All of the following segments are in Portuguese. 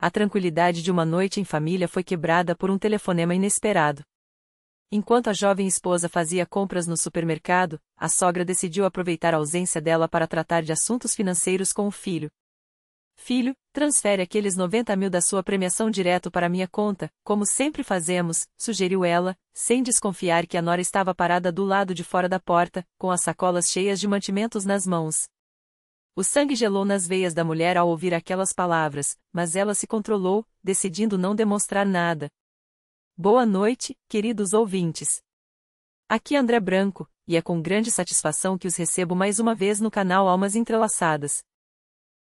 A tranquilidade de uma noite em família foi quebrada por um telefonema inesperado. Enquanto a jovem esposa fazia compras no supermercado, a sogra decidiu aproveitar a ausência dela para tratar de assuntos financeiros com o filho. Filho, transfere aqueles 90 mil da sua premiação direto para minha conta, como sempre fazemos, sugeriu ela, sem desconfiar que a nora estava parada do lado de fora da porta, com as sacolas cheias de mantimentos nas mãos. O sangue gelou nas veias da mulher ao ouvir aquelas palavras, mas ela se controlou, decidindo não demonstrar nada. Boa noite, queridos ouvintes. Aqui André Branco, e é com grande satisfação que os recebo mais uma vez no canal Almas Entrelaçadas.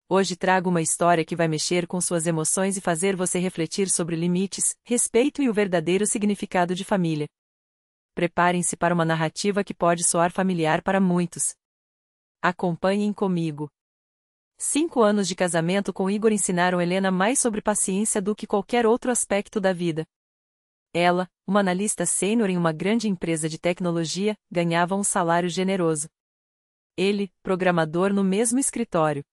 Hoje trago uma história que vai mexer com suas emoções e fazer você refletir sobre limites, respeito e o verdadeiro significado de família. Preparem-se para uma narrativa que pode soar familiar para muitos. Acompanhem comigo. 5 anos de casamento com Igor ensinaram Helena mais sobre paciência do que qualquer outro aspecto da vida. Ela, uma analista sênior em uma grande empresa de tecnologia, ganhava um salário generoso. Ele, programador no mesmo escritório.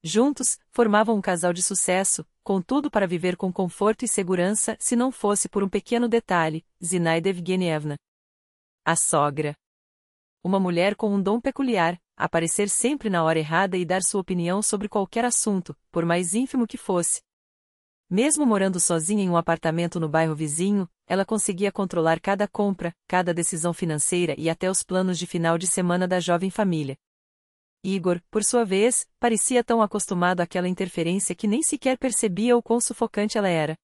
Juntos, formavam um casal de sucesso, contudo para viver com conforto e segurança se não fosse por um pequeno detalhe, Zinaida Evgenievna. A sogra. Uma mulher com um dom peculiar, aparecer sempre na hora errada e dar sua opinião sobre qualquer assunto, por mais ínfimo que fosse. Mesmo morando sozinha em um apartamento no bairro vizinho, ela conseguia controlar cada compra, cada decisão financeira e até os planos de final de semana da jovem família. Igor, por sua vez, parecia tão acostumado àquela interferência que nem sequer percebia o quão sufocante ela era.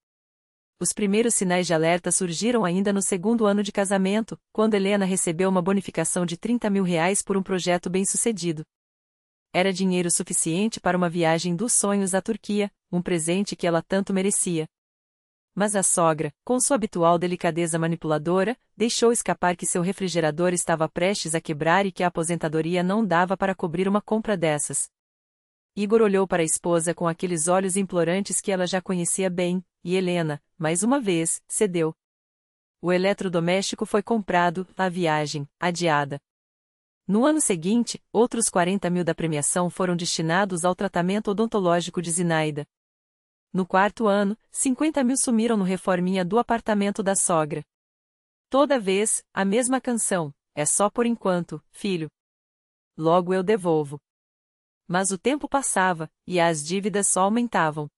Os primeiros sinais de alerta surgiram ainda no segundo ano de casamento, quando Helena recebeu uma bonificação de R$30 mil por um projeto bem-sucedido. Era dinheiro suficiente para uma viagem dos sonhos à Turquia, um presente que ela tanto merecia. Mas a sogra, com sua habitual delicadeza manipuladora, deixou escapar que seu refrigerador estava prestes a quebrar e que a aposentadoria não dava para cobrir uma compra dessas. Igor olhou para a esposa com aqueles olhos implorantes que ela já conhecia bem, e Helena, mais uma vez, cedeu. O eletrodoméstico foi comprado, a viagem, adiada. No ano seguinte, outros 40 mil da premiação foram destinados ao tratamento odontológico de Zinaida. No quarto ano, 50 mil sumiram no reforminha do apartamento da sogra. Toda vez, a mesma canção, é só por enquanto, filho. Logo eu devolvo. Mas o tempo passava, e as dívidas só aumentavam.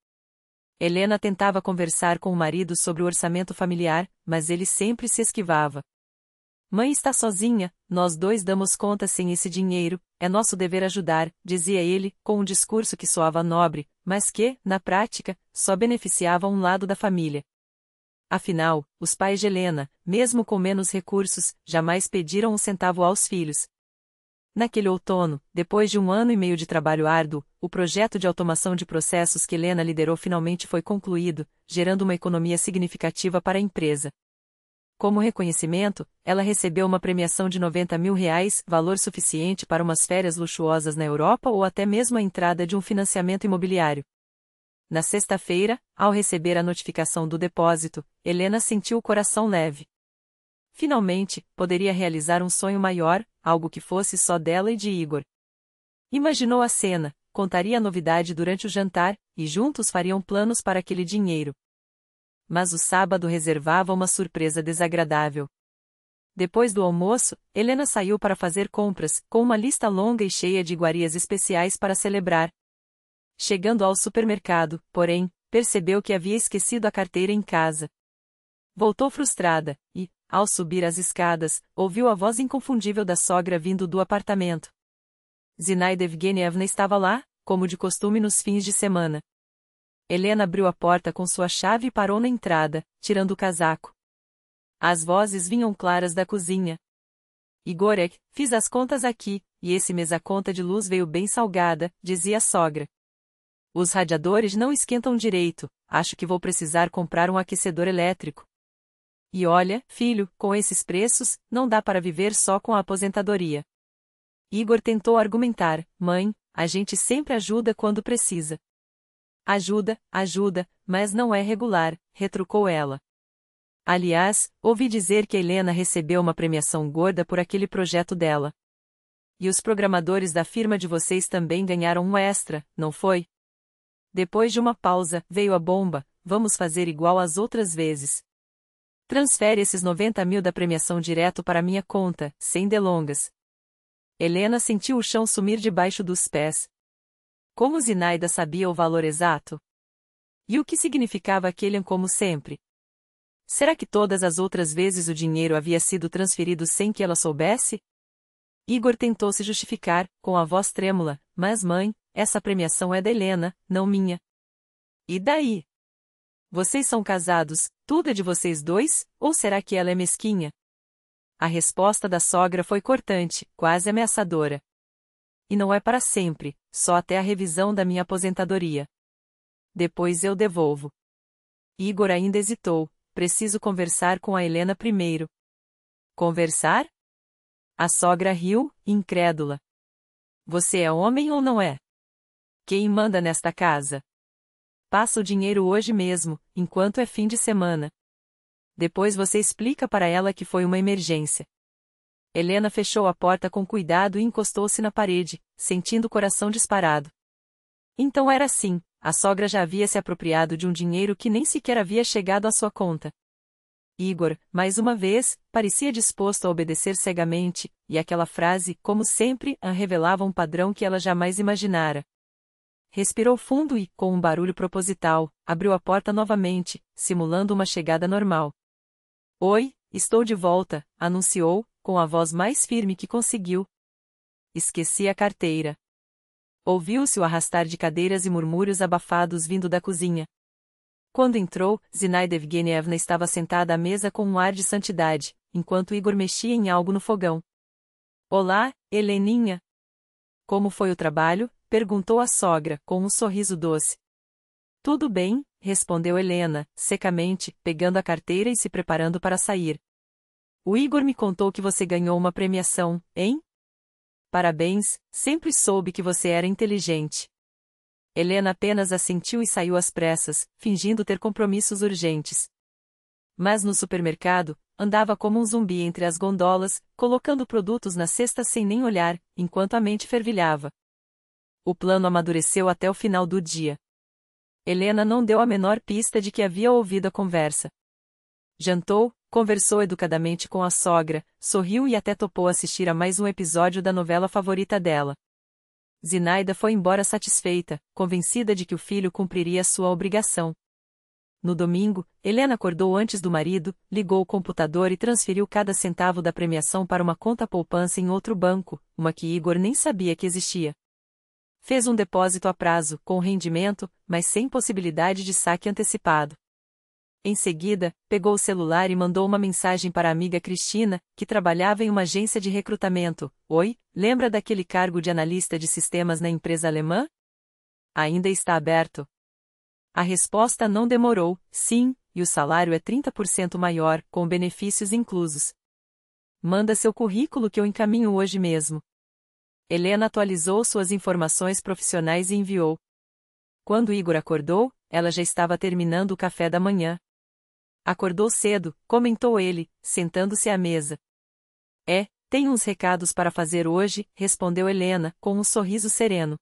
Helena tentava conversar com o marido sobre o orçamento familiar, mas ele sempre se esquivava. Mãe está sozinha, nós dois damos conta sem esse dinheiro, é nosso dever ajudar, dizia ele, com um discurso que soava nobre, mas que, na prática, só beneficiava um lado da família. Afinal, os pais de Helena, mesmo com menos recursos, jamais pediram um centavo aos filhos. Naquele outono, depois de 1 ano e meio de trabalho árduo, o projeto de automação de processos que Helena liderou finalmente foi concluído, gerando uma economia significativa para a empresa. Como reconhecimento, ela recebeu uma premiação de R$90 mil, valor suficiente para umas férias luxuosas na Europa ou até mesmo a entrada de um financiamento imobiliário. Na sexta-feira, ao receber a notificação do depósito, Helena sentiu o coração leve. Finalmente, poderia realizar um sonho maior, algo que fosse só dela e de Igor. Imaginou a cena, contaria a novidade durante o jantar, e juntos fariam planos para aquele dinheiro. Mas o sábado reservava uma surpresa desagradável. Depois do almoço, Helena saiu para fazer compras, com uma lista longa e cheia de iguarias especiais para celebrar. Chegando ao supermercado, porém, percebeu que havia esquecido a carteira em casa. Voltou frustrada, e, ao subir as escadas, ouviu a voz inconfundível da sogra vindo do apartamento. Zinaida Evgenievna estava lá, como de costume nos fins de semana. Helena abriu a porta com sua chave e parou na entrada, tirando o casaco. As vozes vinham claras da cozinha. Igorek, fiz as contas aqui, e esse mês a conta de luz veio bem salgada, dizia a sogra. Os radiadores não esquentam direito, acho que vou precisar comprar um aquecedor elétrico. E olha, filho, com esses preços, não dá para viver só com a aposentadoria. Igor tentou argumentar, mãe, a gente sempre ajuda quando precisa. Ajuda, mas não é regular, retrucou ela. Aliás, ouvi dizer que Helena recebeu uma premiação gorda por aquele projeto dela. E os programadores da firma de vocês também ganharam um extra, não foi? Depois de uma pausa, veio a bomba: vamos fazer igual às outras vezes. Transfere esses 90 mil da premiação direto para minha conta, sem delongas. Helena sentiu o chão sumir debaixo dos pés. Como Zinaida sabia o valor exato? E o que significava aquele como sempre? Será que todas as outras vezes o dinheiro havia sido transferido sem que ela soubesse? Igor tentou se justificar, com a voz trêmula: mas mãe, essa premiação é da Helena, não minha. E daí? Vocês são casados, tudo é de vocês dois, ou será que ela é mesquinha? A resposta da sogra foi cortante, quase ameaçadora. E não é para sempre, só até a revisão da minha aposentadoria. Depois eu devolvo. Igor ainda hesitou: preciso conversar com a Helena primeiro. Conversar? A sogra riu, incrédula. Você é homem ou não é? Quem manda nesta casa? Passa o dinheiro hoje mesmo, enquanto é fim de semana. Depois você explica para ela que foi uma emergência. Helena fechou a porta com cuidado e encostou-se na parede, sentindo o coração disparado. Então era assim, a sogra já havia se apropriado de um dinheiro que nem sequer havia chegado à sua conta. Igor, mais uma vez, parecia disposto a obedecer cegamente, e aquela frase, como sempre, a revelava um padrão que ela jamais imaginara. Respirou fundo e, com um barulho proposital, abriu a porta novamente, simulando uma chegada normal. Oi, estou de volta, anunciou, com a voz mais firme que conseguiu. Esqueci a carteira. Ouviu-se o arrastar de cadeiras e murmúrios abafados vindo da cozinha. Quando entrou, Zinaida Evgenievna estava sentada à mesa com um ar de santidade, enquanto Igor mexia em algo no fogão. Olá, Heleninha. Como foi o trabalho? Perguntou a sogra, com um sorriso doce. Tudo bem, respondeu Helena, secamente, pegando a carteira e se preparando para sair. O Igor me contou que você ganhou uma premiação, hein? Parabéns, sempre soube que você era inteligente. Helena apenas assentiu e saiu às pressas, fingindo ter compromissos urgentes. Mas no supermercado, andava como um zumbi entre as gondolas, colocando produtos na cesta sem nem olhar, enquanto a mente fervilhava. O plano amadureceu até o final do dia. Helena não deu a menor pista de que havia ouvido a conversa. Jantou, conversou educadamente com a sogra, sorriu e até topou assistir a mais um episódio da novela favorita dela. Zinaida foi embora satisfeita, convencida de que o filho cumpriria sua obrigação. No domingo, Helena acordou antes do marido, ligou o computador e transferiu cada centavo da premiação para uma conta poupança em outro banco, uma que Igor nem sabia que existia. Fez um depósito a prazo, com rendimento, mas sem possibilidade de saque antecipado. Em seguida, pegou o celular e mandou uma mensagem para a amiga Cristina, que trabalhava em uma agência de recrutamento. Oi, lembra daquele cargo de analista de sistemas na empresa alemã? Ainda está aberto. A resposta não demorou: sim, e o salário é 30% maior, com benefícios inclusos. Manda seu currículo que eu encaminho hoje mesmo. Helena atualizou suas informações profissionais e enviou. Quando Igor acordou, ela já estava terminando o café da manhã. Acordou cedo, comentou ele, sentando-se à mesa. Tenho uns recados para fazer hoje, respondeu Helena, com um sorriso sereno.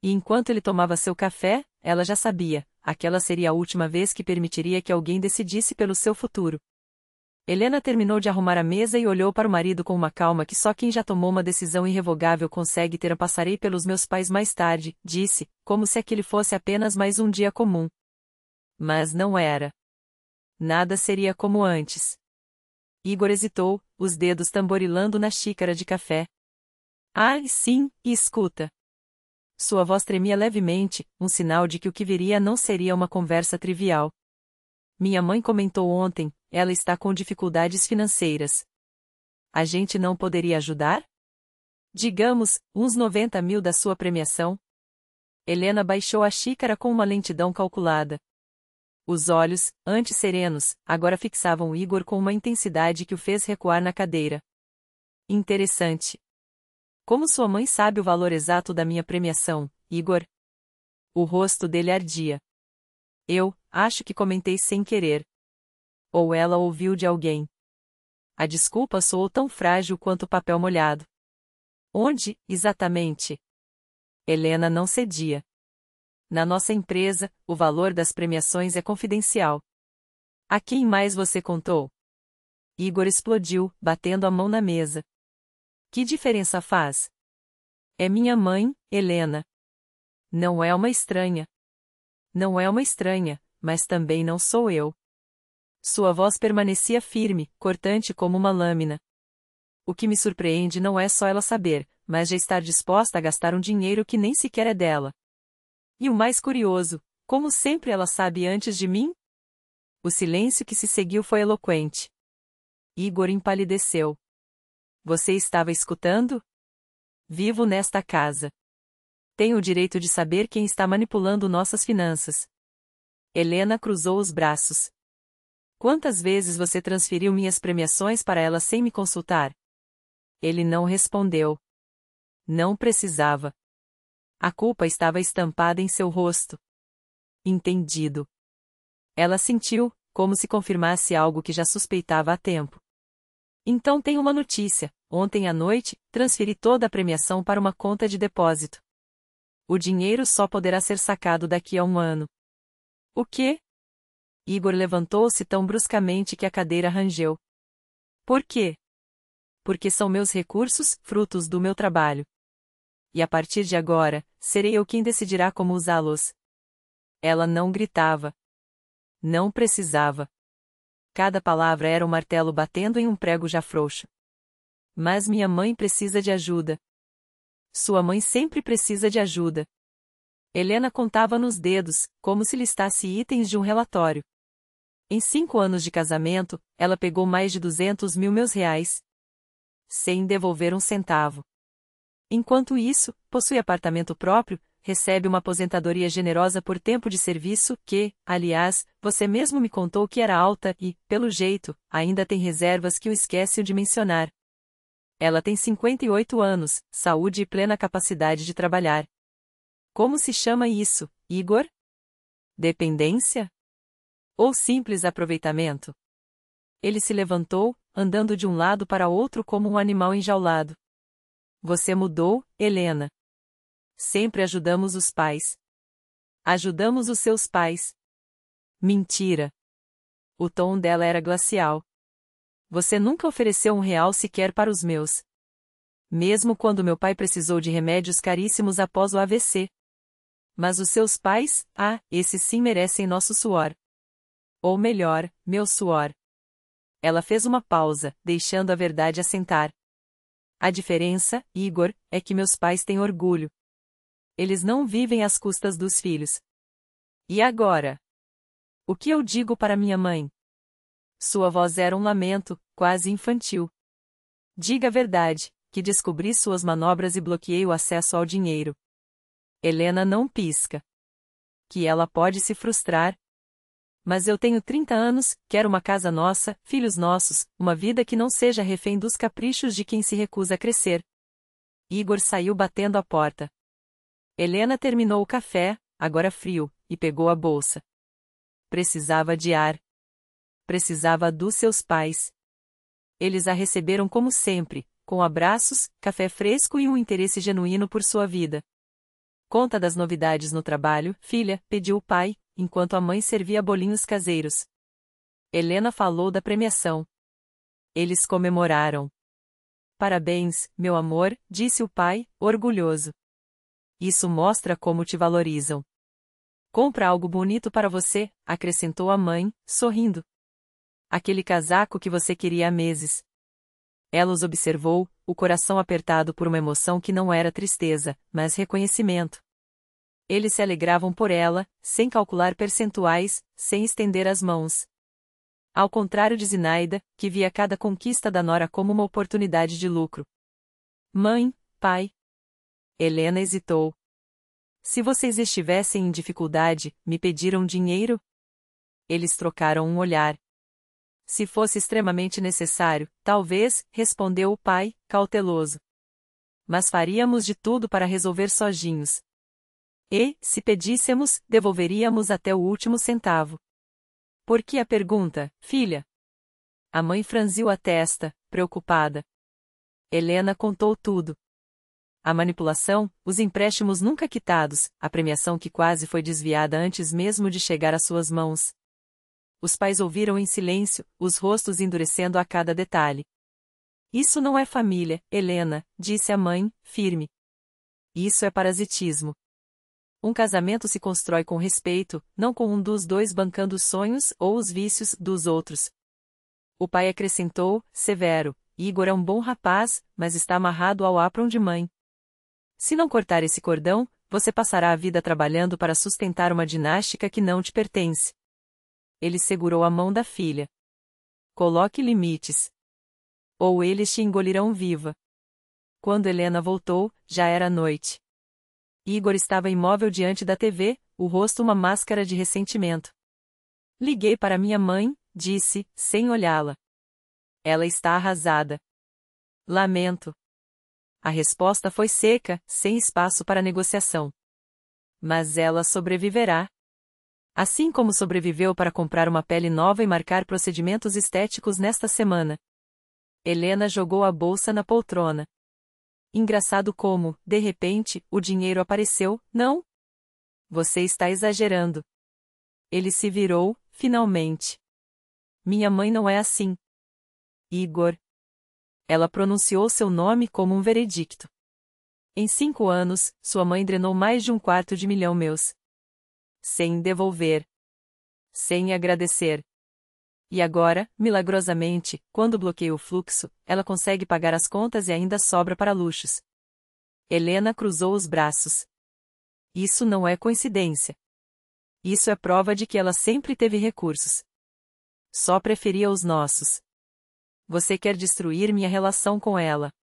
E enquanto ele tomava seu café, ela já sabia, aquela seria a última vez que permitiria que alguém decidisse pelo seu futuro. Helena terminou de arrumar a mesa e olhou para o marido com uma calma que só quem já tomou uma decisão irrevogável consegue ter. Passarei pelos meus pais mais tarde, disse, como se aquele fosse apenas mais um dia comum. Mas não era. Nada seria como antes. Igor hesitou, os dedos tamborilando na xícara de café. Ah, sim, e escuta. Sua voz tremia levemente, um sinal de que o que viria não seria uma conversa trivial. Minha mãe comentou ontem, ela está com dificuldades financeiras. A gente não poderia ajudar? Digamos, uns 90 mil da sua premiação. Helena baixou a xícara com uma lentidão calculada. Os olhos, antes serenos, agora fixavam Igor com uma intensidade que o fez recuar na cadeira. Interessante. Como sua mãe sabe o valor exato da minha premiação, Igor? O rosto dele ardia. Eu acho que comentei sem querer. Ou ela ouviu de alguém. A desculpa soou tão frágil quanto o papel molhado. Onde, exatamente? Helena não cedia. Na nossa empresa, o valor das premiações é confidencial. A quem mais você contou? Igor explodiu, batendo a mão na mesa. Que diferença faz? É minha mãe, Helena. Não é uma estranha. Não é uma estranha, mas também não sou eu. Sua voz permanecia firme, cortante como uma lâmina. O que me surpreende não é só ela saber, mas já estar disposta a gastar um dinheiro que nem sequer é dela. E o mais curioso, como sempre ela sabe antes de mim? O silêncio que se seguiu foi eloquente. Igor empalideceu. Você estava escutando? Vivo nesta casa. Tenho o direito de saber quem está manipulando nossas finanças. Helena cruzou os braços. Quantas vezes você transferiu minhas premiações para ela sem me consultar? Ele não respondeu. Não precisava. A culpa estava estampada em seu rosto. Entendido. Ela sentiu, como se confirmasse algo que já suspeitava há tempo. Então tenho uma notícia. Ontem à noite, transferi toda a premiação para uma conta de depósito. O dinheiro só poderá ser sacado daqui a um ano. O quê? Igor levantou-se tão bruscamente que a cadeira rangeu. Por quê? Porque são meus recursos, frutos do meu trabalho. E a partir de agora, serei eu quem decidirá como usá-los. Ela não gritava. Não precisava. Cada palavra era um martelo batendo em um prego já frouxo. Mas minha mãe precisa de ajuda. Sua mãe sempre precisa de ajuda. Helena contava nos dedos, como se listasse itens de um relatório. Em 5 anos de casamento, ela pegou mais de 200 mil meus reais. Sem devolver um centavo. Enquanto isso, possui apartamento próprio, recebe uma aposentadoria generosa por tempo de serviço que, aliás, você mesmo me contou que era alta e, pelo jeito, ainda tem reservas que o esquece de mencionar. Ela tem 58 anos, saúde e plena capacidade de trabalhar. Como se chama isso, Igor? Dependência? Ou simples aproveitamento? Ele se levantou, andando de um lado para outro como um animal enjaulado. Você mudou, Helena. Sempre ajudamos os pais. Ajudamos os seus pais. Mentira. O tom dela era glacial. Você nunca ofereceu R$ 1 sequer para os meus. Mesmo quando meu pai precisou de remédios caríssimos após o AVC. Mas os seus pais, esses sim merecem nosso suor. Ou melhor, meu suor. Ela fez uma pausa, deixando a verdade assentar. A diferença, Igor, é que meus pais têm orgulho. Eles não vivem às custas dos filhos. E agora? O que eu digo para minha mãe? Sua voz era um lamento, quase infantil. Diga a verdade, que descobri suas manobras e bloqueei o acesso ao dinheiro. Helena não pisca. Que ela pode se frustrar. Mas eu tenho 30 anos, quero uma casa nossa, filhos nossos, uma vida que não seja refém dos caprichos de quem se recusa a crescer. Igor saiu batendo a porta. Helena terminou o café, agora frio, e pegou a bolsa. Precisava de ar. Precisava dos seus pais. Eles a receberam como sempre, com abraços, café fresco e um interesse genuíno por sua vida. Conta das novidades no trabalho, filha, pediu o pai, enquanto a mãe servia bolinhos caseiros. Helena falou da premiação. Eles comemoraram. Parabéns, meu amor, disse o pai, orgulhoso. Isso mostra como te valorizam. Compra algo bonito para você, acrescentou a mãe, sorrindo. Aquele casaco que você queria há meses. Ela os observou, o coração apertado por uma emoção que não era tristeza, mas reconhecimento. Eles se alegravam por ela, sem calcular percentuais, sem estender as mãos. Ao contrário de Zinaida, que via cada conquista da nora como uma oportunidade de lucro. Mãe, pai. Helena hesitou. Se vocês estivessem em dificuldade, me pediram dinheiro? Eles trocaram um olhar. Se fosse extremamente necessário, talvez, respondeu o pai, cauteloso. Mas faríamos de tudo para resolver sozinhos. E, se pedíssemos, devolveríamos até o último centavo. Por que a pergunta, filha? A mãe franziu a testa, preocupada. Helena contou tudo. A manipulação, os empréstimos nunca quitados, a premiação que quase foi desviada antes mesmo de chegar às suas mãos. Os pais ouviram em silêncio, os rostos endurecendo a cada detalhe. Isso não é família, Helena, disse a mãe, firme. Isso é parasitismo. Um casamento se constrói com respeito, não com um dos dois bancando os sonhos ou os vícios dos outros. O pai acrescentou, severo, Igor é um bom rapaz, mas está amarrado ao apron de mãe. Se não cortar esse cordão, você passará a vida trabalhando para sustentar uma dinástica que não te pertence. Ele segurou a mão da filha. Coloque limites. Ou eles te engolirão viva. Quando Helena voltou, já era noite. Igor estava imóvel diante da TV, o rosto uma máscara de ressentimento. Liguei para minha mãe, disse, sem olhá-la. Ela está arrasada. Lamento. A resposta foi seca, sem espaço para negociação. Mas ela sobreviverá. Assim como sobreviveu para comprar uma pele nova e marcar procedimentos estéticos nesta semana. Helena jogou a bolsa na poltrona. Engraçado como, de repente, o dinheiro apareceu, não? Você está exagerando. Ele se virou, finalmente. Minha mãe não é assim. Igor. Ela pronunciou seu nome como um veredicto. Em 5 anos, sua mãe drenou mais de $250 mil. Sem devolver. Sem agradecer. E agora, milagrosamente, quando bloqueia o fluxo, ela consegue pagar as contas e ainda sobra para luxos. Helena cruzou os braços. Isso não é coincidência. Isso é prova de que ela sempre teve recursos. Só preferia os nossos. Você quer destruir minha relação com ela.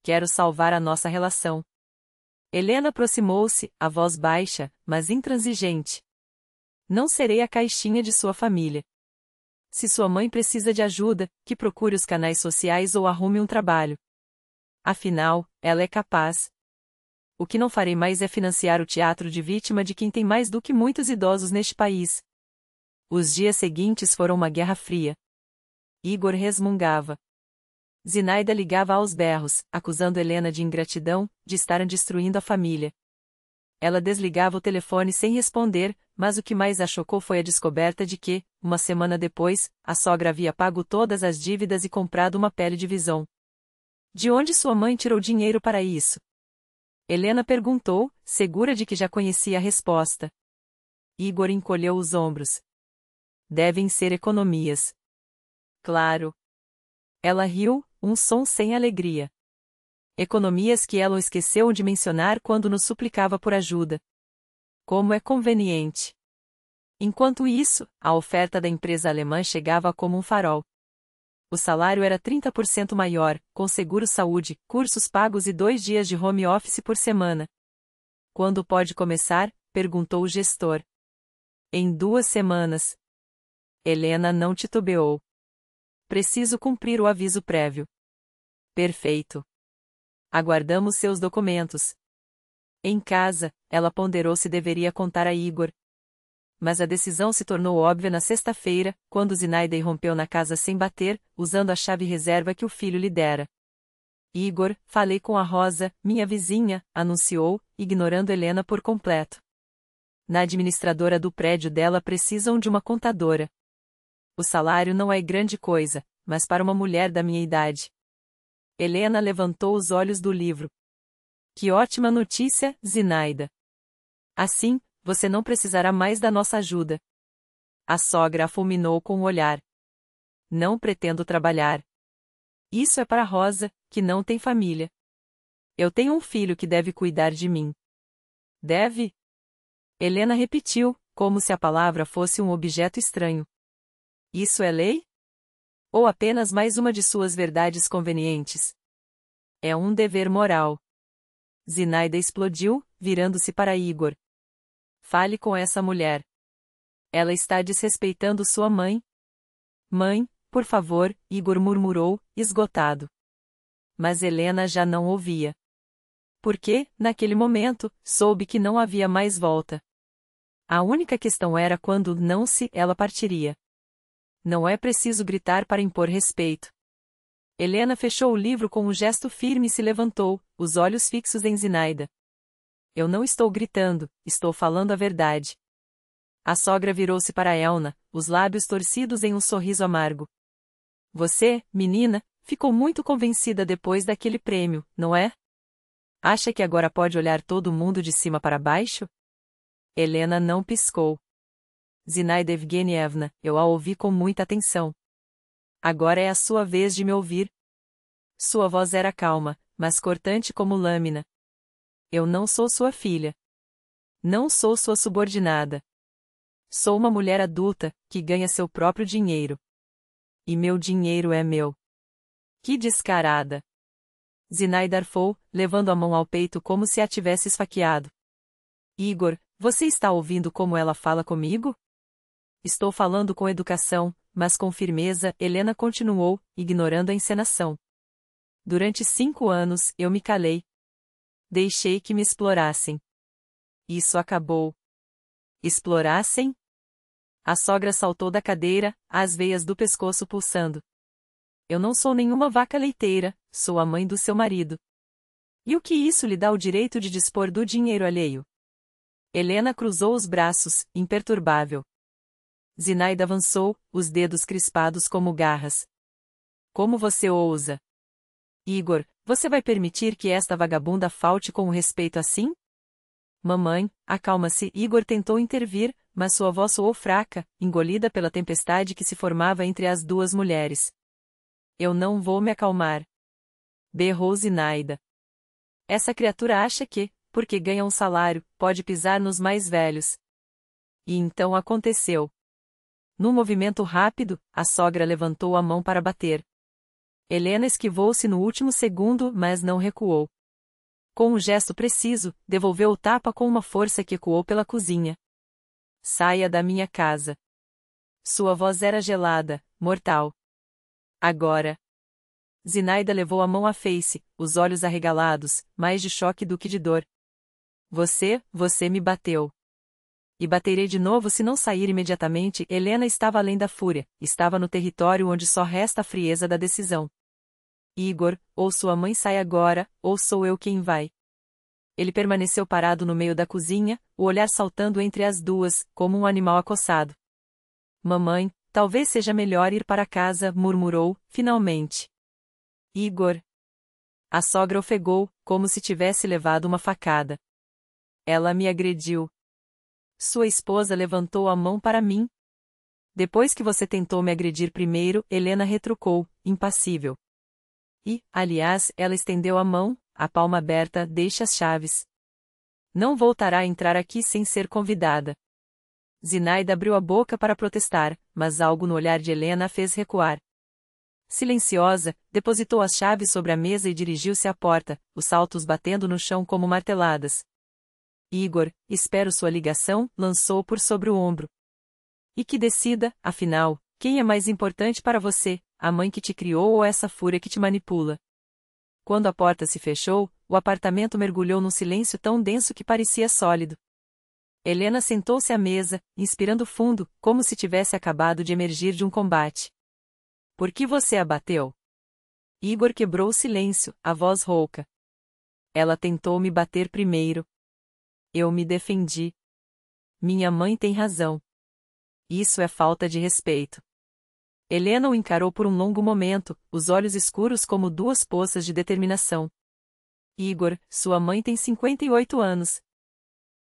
Quero salvar a nossa relação. Helena aproximou-se, a voz baixa, mas intransigente. Não serei a caixinha de sua família. Se sua mãe precisa de ajuda, que procure os canais sociais ou arrume um trabalho. Afinal, ela é capaz. O que não farei mais é financiar o teatro de vítima de quem tem mais do que muitos idosos neste país. Os dias seguintes foram uma guerra fria. Igor resmungava. Zinaida ligava aos berros, acusando Helena de ingratidão, de estar destruindo a família. Ela desligava o telefone sem responder, mas o que mais a chocou foi a descoberta de que, uma semana depois, a sogra havia pago todas as dívidas e comprado uma pele de visão. De onde sua mãe tirou dinheiro para isso? Helena perguntou, segura de que já conhecia a resposta. Igor encolheu os ombros. Devem ser economias. Claro. Ela riu, um som sem alegria. Economias que ela esqueceu de mencionar quando nos suplicava por ajuda. Como é conveniente. Enquanto isso, a oferta da empresa alemã chegava como um farol. O salário era 30% maior, com seguro-saúde, cursos pagos e 2 dias de home office por semana. Quando pode começar? Perguntou o gestor. Em 2 semanas. Helena não titubeou. Preciso cumprir o aviso prévio. Perfeito. Aguardamos seus documentos. Em casa, ela ponderou se deveria contar a Igor. Mas a decisão se tornou óbvia na sexta-feira, quando Zinaida irrompeu na casa sem bater, usando a chave reserva que o filho lhe dera. Igor, falei com a Rosa, minha vizinha, anunciou, ignorando Helena por completo. Na administradora do prédio dela precisam de uma contadora. O salário não é grande coisa, mas para uma mulher da minha idade. Helena levantou os olhos do livro. Que ótima notícia, Zinaida. Assim, você não precisará mais da nossa ajuda. A sogra a fulminou com o olhar. Não pretendo trabalhar. Isso é para Rosa, que não tem família. Eu tenho um filho que deve cuidar de mim. Deve? Helena repetiu, como se a palavra fosse um objeto estranho. Isso é lei? Ou apenas mais uma de suas verdades convenientes? É um dever moral. Zinaida explodiu, virando-se para Igor. Fale com essa mulher. Ela está desrespeitando sua mãe. Mãe, por favor, Igor murmurou, esgotado. Mas Helena já não ouvia. Porque, naquele momento, soube que não havia mais volta. A única questão era quando não se ela partiria. Não é preciso gritar para impor respeito. Helena fechou o livro com um gesto firme e se levantou, os olhos fixos em Zinaida. Eu não estou gritando, estou falando a verdade. A sogra virou-se para Elna, os lábios torcidos em um sorriso amargo. Você, menina, ficou muito convencida depois daquele prêmio, não é? Acha que agora pode olhar todo mundo de cima para baixo? Helena não piscou. Zinaida Evgenievna, eu a ouvi com muita atenção. Agora é a sua vez de me ouvir. Sua voz era calma, mas cortante como lâmina. Eu não sou sua filha. Não sou sua subordinada. Sou uma mulher adulta, que ganha seu próprio dinheiro. E meu dinheiro é meu. Que descarada! Zinaida arfou, levando a mão ao peito como se a tivesse esfaqueado. Igor, você está ouvindo como ela fala comigo? Estou falando com educação, mas com firmeza, Helena continuou, ignorando a encenação. Durante 5 anos, eu me calei. Deixei que me explorassem. Isso acabou. Explorassem? A sogra saltou da cadeira, as veias do pescoço pulsando. Eu não sou nenhuma vaca leiteira, sou a mãe do seu marido. E o que isso lhe dá o direito de dispor do dinheiro alheio? Helena cruzou os braços, imperturbável. Zinaida avançou, os dedos crispados como garras. Como você ousa? Igor, você vai permitir que esta vagabunda falte com o respeito assim? Mamãe, acalma-se. Igor tentou intervir, mas sua voz soou fraca, engolida pela tempestade que se formava entre as duas mulheres. Eu não vou me acalmar. Berrou Zinaida. Essa criatura acha que, porque ganha um salário, pode pisar nos mais velhos. E então aconteceu. Num movimento rápido, a sogra levantou a mão para bater. Helena esquivou-se no último segundo, mas não recuou. Com um gesto preciso, devolveu o tapa com uma força que ecoou pela cozinha. Saia da minha casa. Sua voz era gelada, mortal. Agora. Zinaida levou a mão à face, os olhos arregalados, mais de choque do que de dor. Você me bateu. E baterei de novo se não sair imediatamente. Helena estava além da fúria, estava no território onde só resta a frieza da decisão. Igor, ou sua mãe sai agora, ou sou eu quem vai. Ele permaneceu parado no meio da cozinha, o olhar saltando entre as duas, como um animal acossado. Mamãe, talvez seja melhor ir para casa, murmurou, finalmente. Igor. A sogra ofegou, como se tivesse levado uma facada. Ela me agrediu. Sua esposa levantou a mão para mim. Depois que você tentou me agredir primeiro, Helena retrucou, impassível. E, aliás, ela estendeu a mão, a palma aberta, deixe as chaves. Não voltará a entrar aqui sem ser convidada. Zinaida abriu a boca para protestar, mas algo no olhar de Helena a fez recuar. Silenciosa, depositou as chaves sobre a mesa e dirigiu-se à porta, os saltos batendo no chão como marteladas. Igor, espero sua ligação, lançou por sobre o ombro. E que decida, afinal, quem é mais importante para você, a mãe que te criou ou essa fúria que te manipula? Quando a porta se fechou, o apartamento mergulhou num silêncio tão denso que parecia sólido. Helena sentou-se à mesa, inspirando fundo, como se tivesse acabado de emergir de um combate. Por que você a bateu? Igor quebrou o silêncio, a voz rouca. Ela tentou me bater primeiro. Eu me defendi. Minha mãe tem razão. Isso é falta de respeito. Helena o encarou por um longo momento, os olhos escuros como duas poças de determinação. Igor, sua mãe tem 58 anos.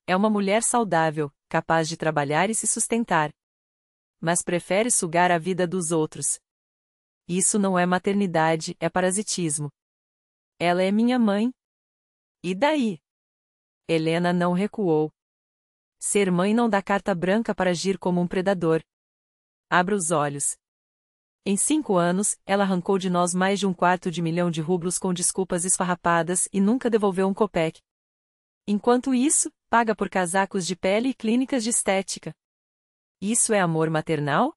É uma mulher saudável, capaz de trabalhar e se sustentar. Mas prefere sugar a vida dos outros. Isso não é maternidade, é parasitismo. Ela é minha mãe. E daí? Helena não recuou. Ser mãe não dá carta branca para agir como um predador. Abra os olhos. Em 5 anos, ela arrancou de nós mais de 250 mil rublos com desculpas esfarrapadas e nunca devolveu um copeque. Enquanto isso, paga por casacos de pele e clínicas de estética. Isso é amor maternal?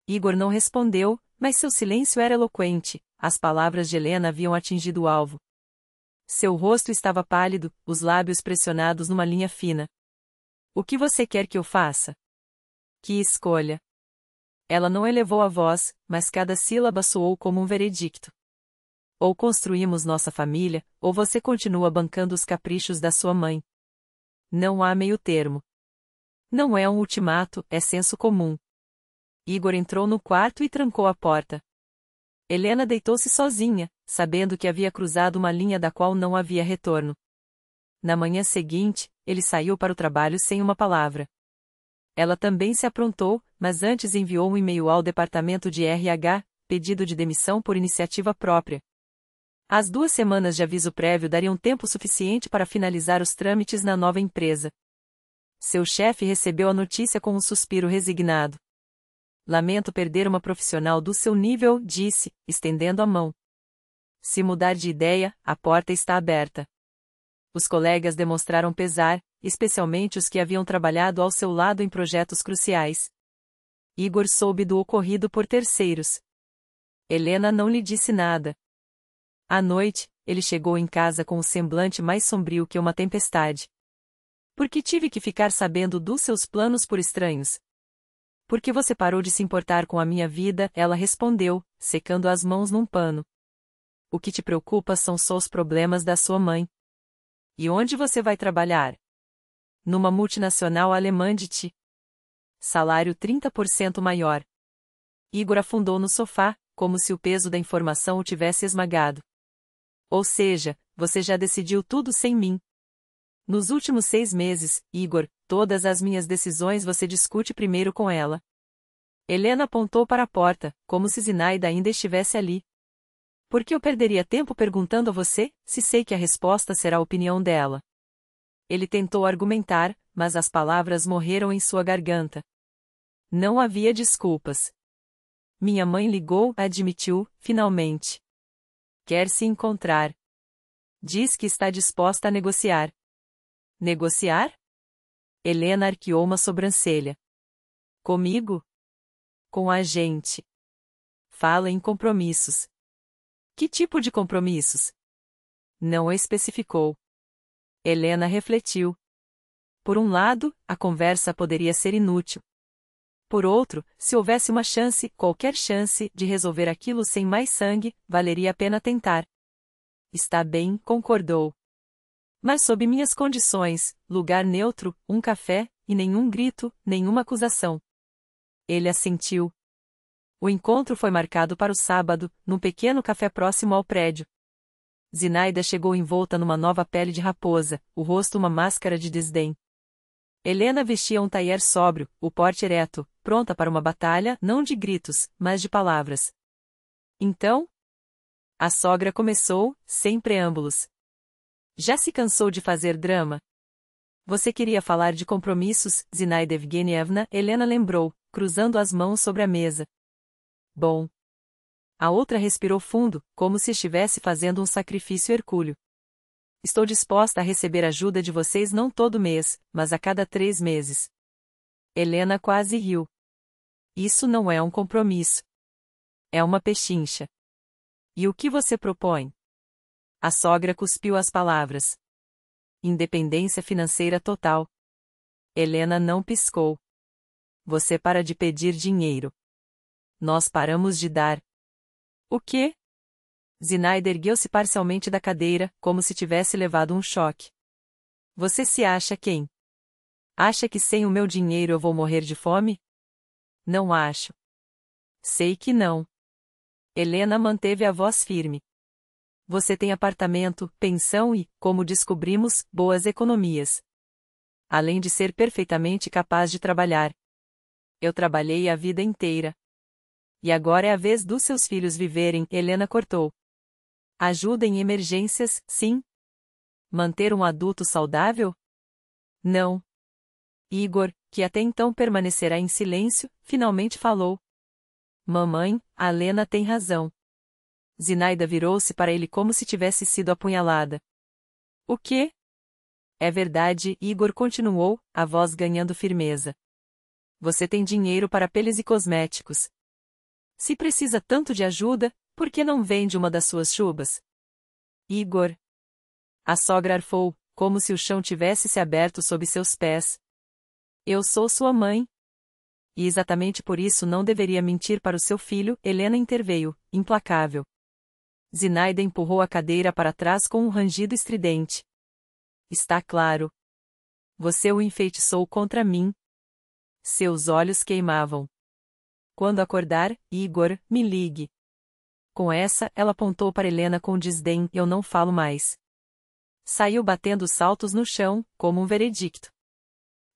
Igor não respondeu, mas seu silêncio era eloquente, as palavras de Helena haviam atingido o alvo. Seu rosto estava pálido, os lábios pressionados numa linha fina. O que você quer que eu faça? Que escolha. Ela não elevou a voz, mas cada sílaba soou como um veredicto. Ou construímos nossa família, ou você continua bancando os caprichos da sua mãe. Não há meio termo. Não é um ultimato, é senso comum. Igor entrou no quarto e trancou a porta. Helena deitou-se sozinha, sabendo que havia cruzado uma linha da qual não havia retorno. Na manhã seguinte, ele saiu para o trabalho sem uma palavra. Ela também se aprontou, mas antes enviou um e-mail ao departamento de RH, pedido de demissão por iniciativa própria. As 2 semanas de aviso prévio dariam tempo suficiente para finalizar os trâmites na nova empresa. Seu chefe recebeu a notícia com um suspiro resignado. Lamento perder uma profissional do seu nível, disse, estendendo a mão. Se mudar de ideia, a porta está aberta. Os colegas demonstraram pesar, especialmente os que haviam trabalhado ao seu lado em projetos cruciais. Igor soube do ocorrido por terceiros. Helena não lhe disse nada. À noite, ele chegou em casa com o semblante mais sombrio que uma tempestade. Por que tive que ficar sabendo dos seus planos por estranhos? Por que você parou de se importar com a minha vida? Ela respondeu, secando as mãos num pano. O que te preocupa são só os problemas da sua mãe. E onde você vai trabalhar? Numa multinacional alemã de T. Salário 30% maior. Igor afundou no sofá, como se o peso da informação o tivesse esmagado. Ou seja, você já decidiu tudo sem mim. Nos últimos 6 meses, Igor, todas as minhas decisões você discute primeiro com ela. Helena apontou para a porta, como se Zinaida ainda estivesse ali. Por que eu perderia tempo perguntando a você, se sei que a resposta será a opinião dela? Ele tentou argumentar, mas as palavras morreram em sua garganta. Não havia desculpas. Minha mãe ligou, admitiu, finalmente. Quer se encontrar. Diz que está disposta a negociar. Negociar? Helena arqueou uma sobrancelha. Comigo? Com a gente. Fala em compromissos. Que tipo de compromissos? Não especificou. Helena refletiu. Por um lado, a conversa poderia ser inútil. Por outro, se houvesse uma chance, qualquer chance, de resolver aquilo sem mais sangue, valeria a pena tentar. Está bem, concordou. Mas sob minhas condições, lugar neutro, um café, e nenhum grito, nenhuma acusação. Ele assentiu. O encontro foi marcado para o sábado, num pequeno café próximo ao prédio. Zinaida chegou envolta numa nova pele de raposa, o rosto uma máscara de desdém. Helena vestia um tailleur sóbrio, o porte ereto, pronta para uma batalha, não de gritos, mas de palavras. Então? A sogra começou, sem preâmbulos. Já se cansou de fazer drama? Você queria falar de compromissos, Zinaida Evgenievna, Helena lembrou, cruzando as mãos sobre a mesa. Bom. A outra respirou fundo, como se estivesse fazendo um sacrifício hercúleo. Estou disposta a receber ajuda de vocês não todo mês, mas a cada 3 meses. Helena quase riu. Isso não é um compromisso. É uma pechincha. E o que você propõe? A sogra cuspiu as palavras. Independência financeira total. Helena não piscou. Você para de pedir dinheiro. Nós paramos de dar. O quê? Zinaida ergueu-se parcialmente da cadeira, como se tivesse levado um choque. Você se acha quem? Acha que sem o meu dinheiro eu vou morrer de fome? Não acho. Sei que não. Helena manteve a voz firme. Você tem apartamento, pensão e, como descobrimos, boas economias. Além de ser perfeitamente capaz de trabalhar. Eu trabalhei a vida inteira. E agora é a vez dos seus filhos viverem, Helena cortou. Ajuda em emergências, sim. Manter um adulto saudável? Não. Igor, que até então permanecerá em silêncio, finalmente falou. Mamãe, a Helena tem razão. Zinaida virou-se para ele como se tivesse sido apunhalada. O quê? É verdade, Igor continuou, a voz ganhando firmeza. Você tem dinheiro para peles e cosméticos. Se precisa tanto de ajuda, por que não vende uma das suas chubas? Igor. A sogra arfou, como se o chão tivesse se aberto sob seus pés. Eu sou sua mãe. E exatamente por isso não deveria mentir para o seu filho, Helena interveio, implacável. Zinaida empurrou a cadeira para trás com um rangido estridente. Está claro. Você o enfeitiçou contra mim. Seus olhos queimavam. Quando acordar, Igor, me ligue. Com essa, ela apontou para Helena com desdém. Eu não falo mais. Saiu batendo saltos no chão, como um veredicto.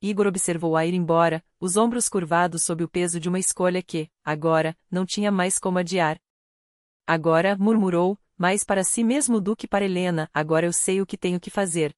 Igor observou-a ir embora, os ombros curvados sob o peso de uma escolha que, agora, não tinha mais como adiar. Agora, murmurou, mais para si mesmo do que para Helena, agora eu sei o que tenho que fazer.